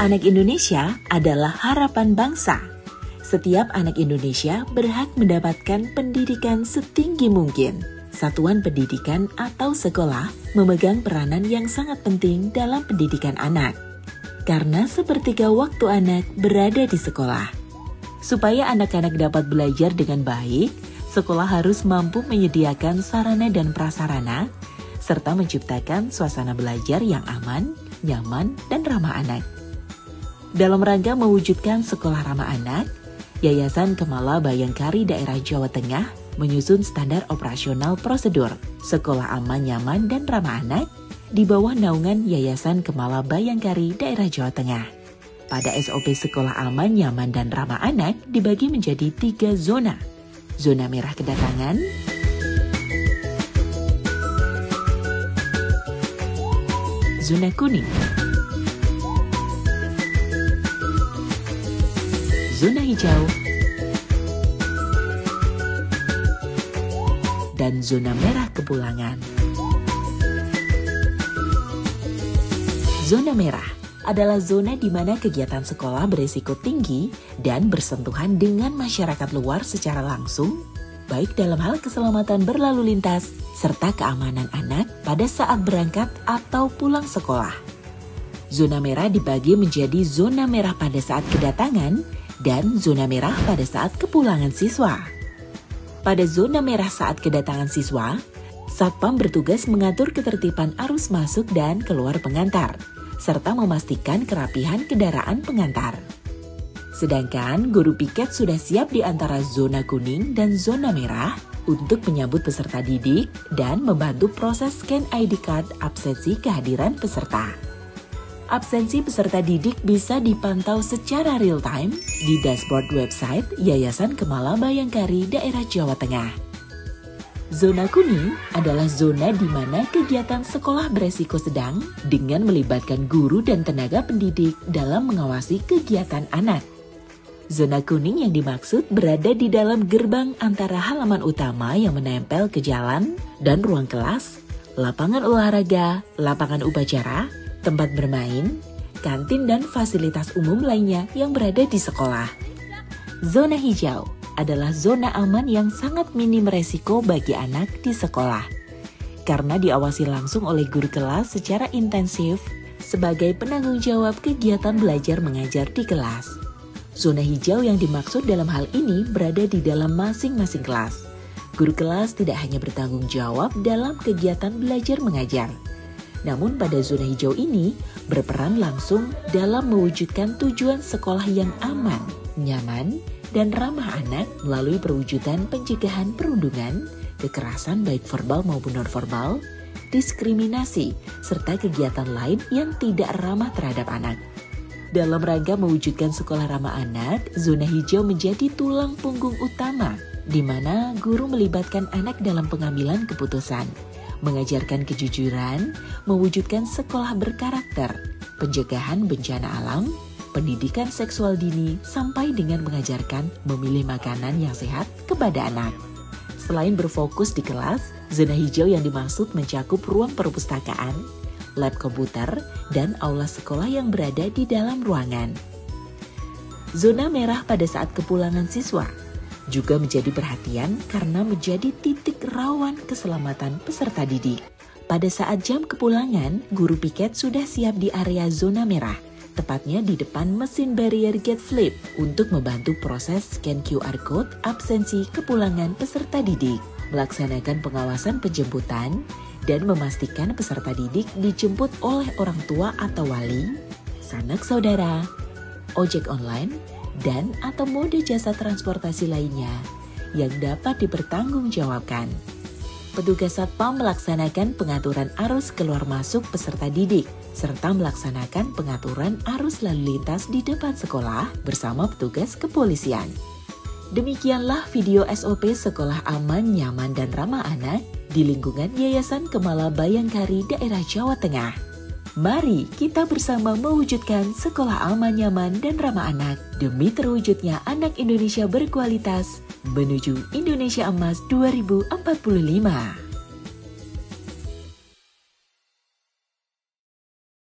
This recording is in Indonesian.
Anak Indonesia adalah harapan bangsa. Setiap anak Indonesia berhak mendapatkan pendidikan setinggi mungkin. Satuan pendidikan atau sekolah memegang peranan yang sangat penting dalam pendidikan anak. Karena sepertiga waktu anak berada di sekolah. Supaya anak-anak dapat belajar dengan baik, sekolah harus mampu menyediakan sarana dan prasarana, serta menciptakan suasana belajar yang aman, nyaman, dan ramah anak. Dalam rangka mewujudkan sekolah ramah anak, Yayasan Kemala Bayangkari Daerah Jawa Tengah menyusun standar operasional prosedur sekolah aman, nyaman, dan ramah anak di bawah naungan Yayasan Kemala Bayangkari Daerah Jawa Tengah. Pada SOP sekolah aman, nyaman, dan ramah anak dibagi menjadi 3 zona. Zona merah kedatangan, zona kuning, zona hijau, dan zona merah kepulangan. Zona merah adalah zona di mana kegiatan sekolah berisiko tinggi dan bersentuhan dengan masyarakat luar secara langsung, baik dalam hal keselamatan berlalu lintas serta keamanan anak pada saat berangkat atau pulang sekolah. Zona merah dibagi menjadi zona merah pada saat kedatangan dan zona merah pada saat kepulangan siswa. Pada zona merah saat kedatangan siswa, Satpam bertugas mengatur ketertiban arus masuk dan keluar pengantar, serta memastikan kerapihan kendaraan pengantar. Sedangkan guru piket sudah siap di antara zona kuning dan zona merah untuk menyambut peserta didik dan membantu proses scan ID card absensi kehadiran peserta. Absensi peserta didik bisa dipantau secara real-time di dashboard website Yayasan Kemala Bayangkari Daerah Jawa Tengah. Zona kuning adalah zona di mana kegiatan sekolah beresiko sedang dengan melibatkan guru dan tenaga pendidik dalam mengawasi kegiatan anak. Zona kuning yang dimaksud berada di dalam gerbang antara halaman utama yang menempel ke jalan dan ruang kelas, lapangan olahraga, lapangan upacara, tempat bermain, kantin, dan fasilitas umum lainnya yang berada di sekolah. Zona hijau adalah zona aman yang sangat minim resiko bagi anak di sekolah. Karena diawasi langsung oleh guru kelas secara intensif sebagai penanggung jawab kegiatan belajar mengajar di kelas. Zona hijau yang dimaksud dalam hal ini berada di dalam masing-masing kelas. Guru kelas tidak hanya bertanggung jawab dalam kegiatan belajar mengajar, namun pada zona hijau ini berperan langsung dalam mewujudkan tujuan sekolah yang aman, nyaman, dan ramah anak melalui perwujudan pencegahan perundungan, kekerasan baik verbal maupun non-verbal, diskriminasi, serta kegiatan lain yang tidak ramah terhadap anak. Dalam rangka mewujudkan sekolah ramah anak, zona hijau menjadi tulang punggung utama, di mana guru melibatkan anak dalam pengambilan keputusan, mengajarkan kejujuran, mewujudkan sekolah berkarakter, pencegahan bencana alam, pendidikan seksual dini, sampai dengan mengajarkan memilih makanan yang sehat kepada anak. Selain berfokus di kelas, zona hijau yang dimaksud mencakup ruang perpustakaan, lab komputer, dan aula sekolah yang berada di dalam ruangan. Zona merah pada saat kepulangan siswa juga menjadi perhatian karena menjadi titik rawan keselamatan peserta didik. Pada saat jam kepulangan, guru piket sudah siap di area zona merah, tepatnya di depan mesin barrier gate flip untuk membantu proses scan QR code absensi kepulangan peserta didik, melaksanakan pengawasan penjemputan, dan memastikan peserta didik dijemput oleh orang tua atau wali, sanak saudara, ojek online, dan atau mode jasa transportasi lainnya yang dapat dipertanggungjawabkan. Petugas Satpam melaksanakan pengaturan arus keluar masuk peserta didik, serta melaksanakan pengaturan arus lalu lintas di depan sekolah bersama petugas kepolisian. Demikianlah video SOP Sekolah Aman, Nyaman, dan Ramah Anak di lingkungan Yayasan Kemala Bayangkari Daerah Jawa Tengah. Mari kita bersama mewujudkan sekolah aman, nyaman, dan ramah anak demi terwujudnya anak Indonesia berkualitas menuju Indonesia Emas 2045.